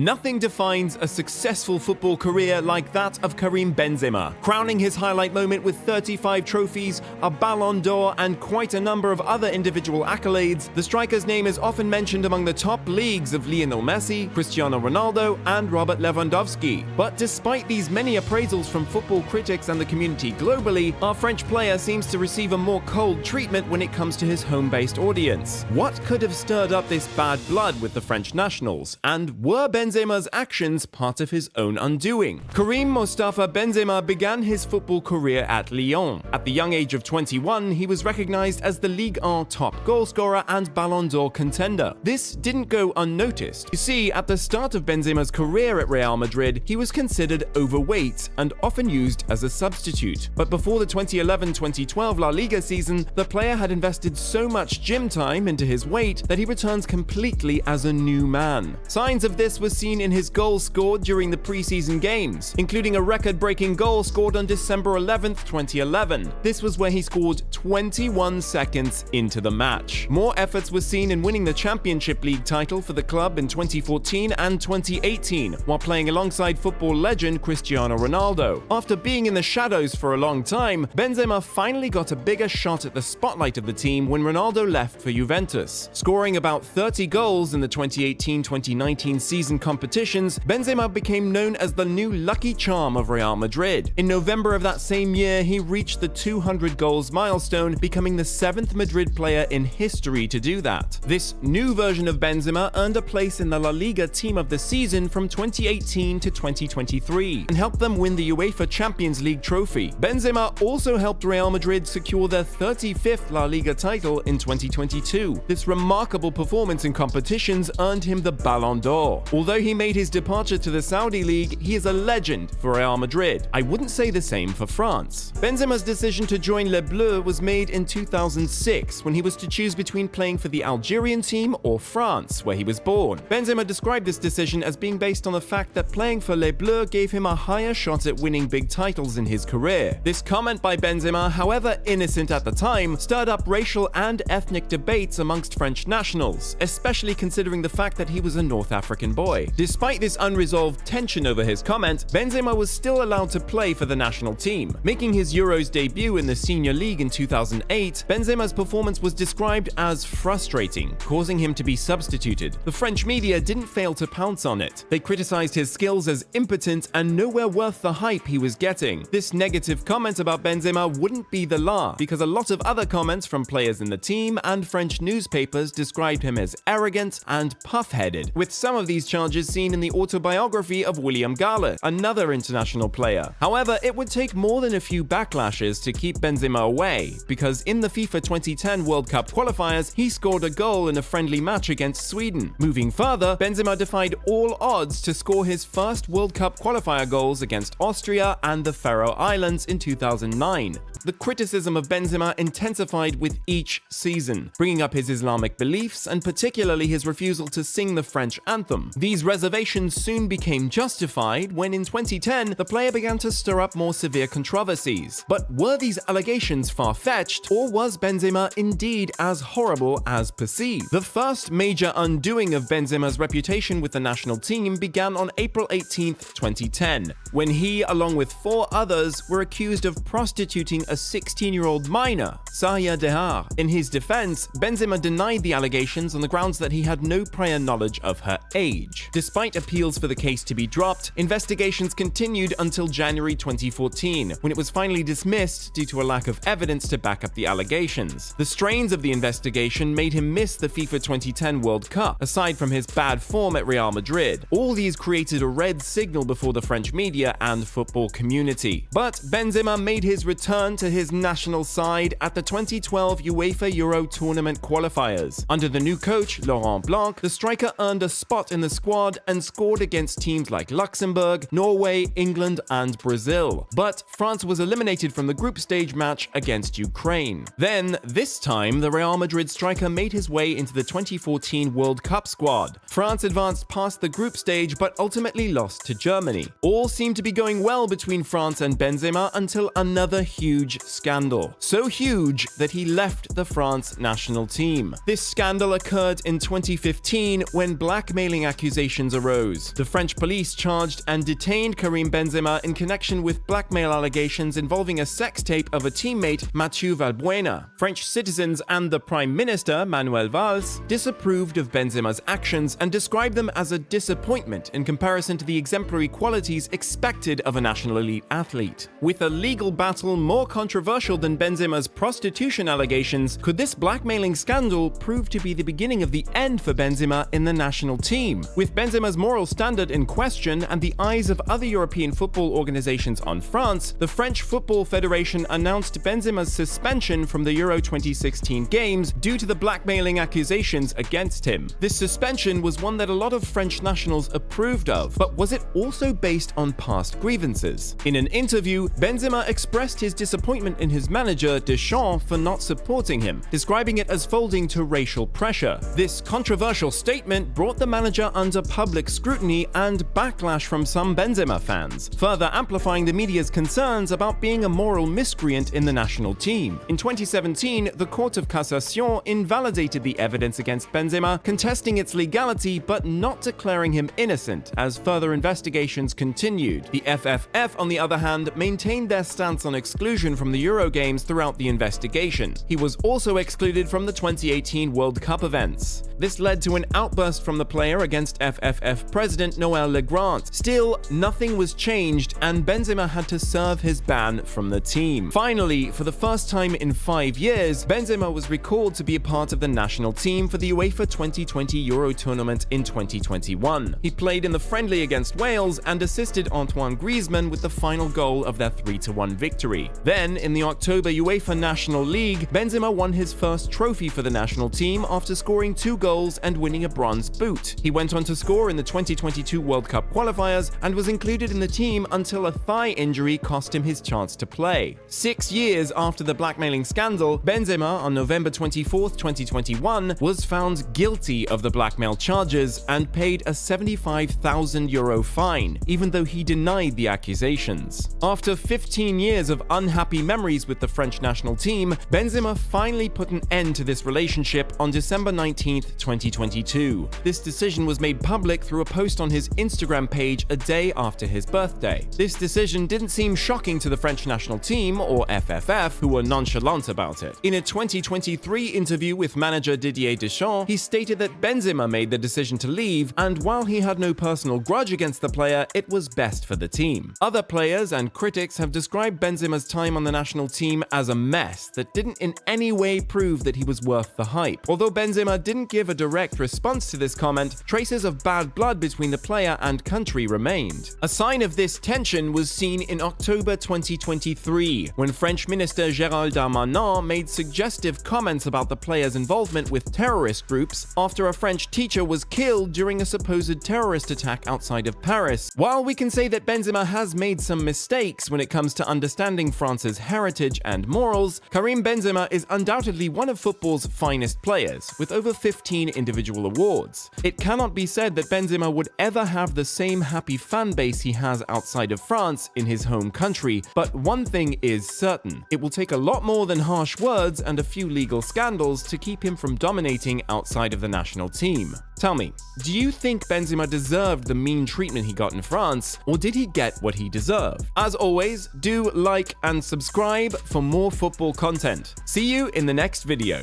Nothing defines a successful football career like that of Karim Benzema, crowning his highlight moment with 35 trophies, a Ballon d'Or, and quite a number of other individual accolades. The striker's name is often mentioned among the top leagues of Lionel Messi, Cristiano Ronaldo, and Robert Lewandowski. But despite these many appraisals from football critics and the community globally, our French player seems to receive a more cold treatment when it comes to his home-based audience. What could have stirred up this bad blood with the French nationals? And were Benzema's actions part of his own undoing? Karim Mostafa Benzema began his football career at Lyon. At the young age of 21, he was recognized as the Ligue 1 top goalscorer and Ballon d'Or contender. This didn't go unnoticed. You see, at the start of Benzema's career at Real Madrid, he was considered overweight and often used as a substitute. But before the 2011-2012 La Liga season, the player had invested so much gym time into his weight that he returns completely as a new man. Signs of this were seen in his goals scored during the preseason games, including a record-breaking goal scored on December 11, 2011. This was where he scored 21 seconds into the match. More efforts were seen in winning the Championship League title for the club in 2014 and 2018, while playing alongside football legend Cristiano Ronaldo. After being in the shadows for a long time, Benzema finally got a bigger shot at the spotlight of the team when Ronaldo left for Juventus. Scoring about 30 goals in the 2018-2019 season competitions, Benzema became known as the new lucky charm of Real Madrid. In November of that same year, he reached the 200 goals milestone, becoming the 7th Madrid player in history to do that. This new version of Benzema earned a place in the La Liga Team of the Season from 2018 to 2023 and helped them win the UEFA Champions League trophy. Benzema also helped Real Madrid secure their 35th La Liga title in 2022. This remarkable performance in competitions earned him the Ballon d'Or. Although he made his departure to the Saudi League, he is a legend for Real Madrid. I wouldn't say the same for France. Benzema's decision to join Les Bleus was made in 2006 when he was to choose between playing for the Algerian team or France, where he was born. Benzema described this decision as being based on the fact that playing for Les Bleus gave him a higher shot at winning big titles in his career. This comment by Benzema, however innocent at the time, stirred up racial and ethnic debates amongst French nationals, especially considering the fact that he was a North African boy. Despite this unresolved tension over his comment, Benzema was still allowed to play for the national team. Making his Euros debut in the Senior League in 2008, Benzema's performance was described as frustrating, causing him to be substituted. The French media didn't fail to pounce on it. They criticized his skills as impotent and nowhere worth the hype he was getting. This negative comment about Benzema wouldn't be the last, because a lot of other comments from players in the team and French newspapers described him as arrogant and puff-headed, with some of these charges seen in the autobiography of William Gallas, another international player. However, it would take more than a few backlashes to keep Benzema away, because in the FIFA 2010 World Cup qualifiers, he scored a goal in a friendly match against Sweden. Moving further, Benzema defied all odds to score his first World Cup qualifier goals against Austria and the Faroe Islands in 2009. The criticism of Benzema intensified with each season, bringing up his Islamic beliefs and particularly his refusal to sing the French anthem. These reservations soon became justified when in 2010 the player began to stir up more severe controversies. But were these allegations far-fetched, or was Benzema indeed as horrible as perceived? The first major undoing of Benzema's reputation with the national team began on April 18, 2010, when he, along with 4 others, were accused of prostituting a 16-year-old minor, Sahia Dehar. In his defense, Benzema denied the allegations on the grounds that he had no prior knowledge of her age. Despite appeals for the case to be dropped, investigations continued until January 2014, when it was finally dismissed due to a lack of evidence to back up the allegations. The strains of the investigation made him miss the FIFA 2010 World Cup, aside from his bad form at Real Madrid. All these created a red signal before the French media and football community. But Benzema made his return to his national side at the 2012 UEFA Euro Tournament qualifiers. Under the new coach, Laurent Blanc, the striker earned a spot in the squad and scored against teams like Luxembourg, Norway, England, and Brazil. But France was eliminated from the group stage match against Ukraine. Then, this time, the Real Madrid striker made his way into the 2014 World Cup squad. France advanced past the group stage but ultimately lost to Germany. All seemed to be going well between France and Benzema until another huge scandal. So huge that he left the France national team. This scandal occurred in 2015 when blackmailing accusations allegations arose. The French police charged and detained Karim Benzema in connection with blackmail allegations involving a sex tape of a teammate, Mathieu Valbuena. French citizens and the Prime Minister, Manuel Valls, disapproved of Benzema's actions and described them as a disappointment in comparison to the exemplary qualities expected of a national elite athlete. With a legal battle more controversial than Benzema's prostitution allegations, could this blackmailing scandal prove to be the beginning of the end for Benzema in the national team? With Benzema's moral standard in question and the eyes of other European football organizations on France, the French Football Federation announced Benzema's suspension from the Euro 2016 games due to the blackmailing accusations against him. This suspension was one that a lot of French nationals approved of, but was it also based on past grievances? In an interview, Benzema expressed his disappointment in his manager, Deschamps, for not supporting him, describing it as folding to racial pressure. This controversial statement brought the manager under public scrutiny and backlash from some Benzema fans, further amplifying the media's concerns about being a moral miscreant in the national team. In 2017, the Court of Cassation invalidated the evidence against Benzema, contesting its legality but not declaring him innocent as further investigations continued. The FFF, on the other hand, maintained their stance on exclusion from the Euro Games throughout the investigation. He was also excluded from the 2018 World Cup events. This led to an outburst from the player against FFF president Noël Le Graët. Still, nothing was changed and Benzema had to serve his ban from the team. Finally, for the first time in 5 years, Benzema was recalled to be a part of the national team for the UEFA 2020 Euro tournament in 2021. He played in the friendly against Wales and assisted Antoine Griezmann with the final goal of their 3-1 victory. Then, in the October UEFA National League, Benzema won his first trophy for the national team after scoring 2 goals and winning a bronze boot. He went on to score in the 2022 World Cup qualifiers and was included in the team until a thigh injury cost him his chance to play. 6 years after the blackmailing scandal, Benzema, on November 24, 2021, was found guilty of the blackmail charges and paid a €75,000 fine, even though he denied the accusations. After 15 years of unhappy memories with the French national team, Benzema finally put an end to this relationship on December 19, 2022. This decision was made public through a post on his Instagram page a day after his birthday. This decision didn't seem shocking to the French national team, or FFF, who were nonchalant about it. In a 2023 interview with manager Didier Deschamps, he stated that Benzema made the decision to leave, and while he had no personal grudge against the player, it was best for the team. Other players and critics have described Benzema's time on the national team as a mess that didn't in any way prove that he was worth the hype. Although Benzema didn't give a direct response to this comment, traces of bad blood between the player and country remained. A sign of this tension was seen in October 2023, when French Minister Gérald Darmanin made suggestive comments about the player's involvement with terrorist groups after a French teacher was killed during a supposed terrorist attack outside of Paris. While we can say that Benzema has made some mistakes when it comes to understanding France's heritage and morals, Karim Benzema is undoubtedly one of football's finest players, with over 15 individual awards. It cannot be said that Benzema would ever have the same happy fan base he has outside of France in his home country, but one thing is certain: it will take a lot more than harsh words and a few legal scandals to keep him from dominating outside of the national team. Tell me, do you think Benzema deserved the mean treatment he got in France, or did he get what he deserved? As always, do like and subscribe for more football content. See you in the next video.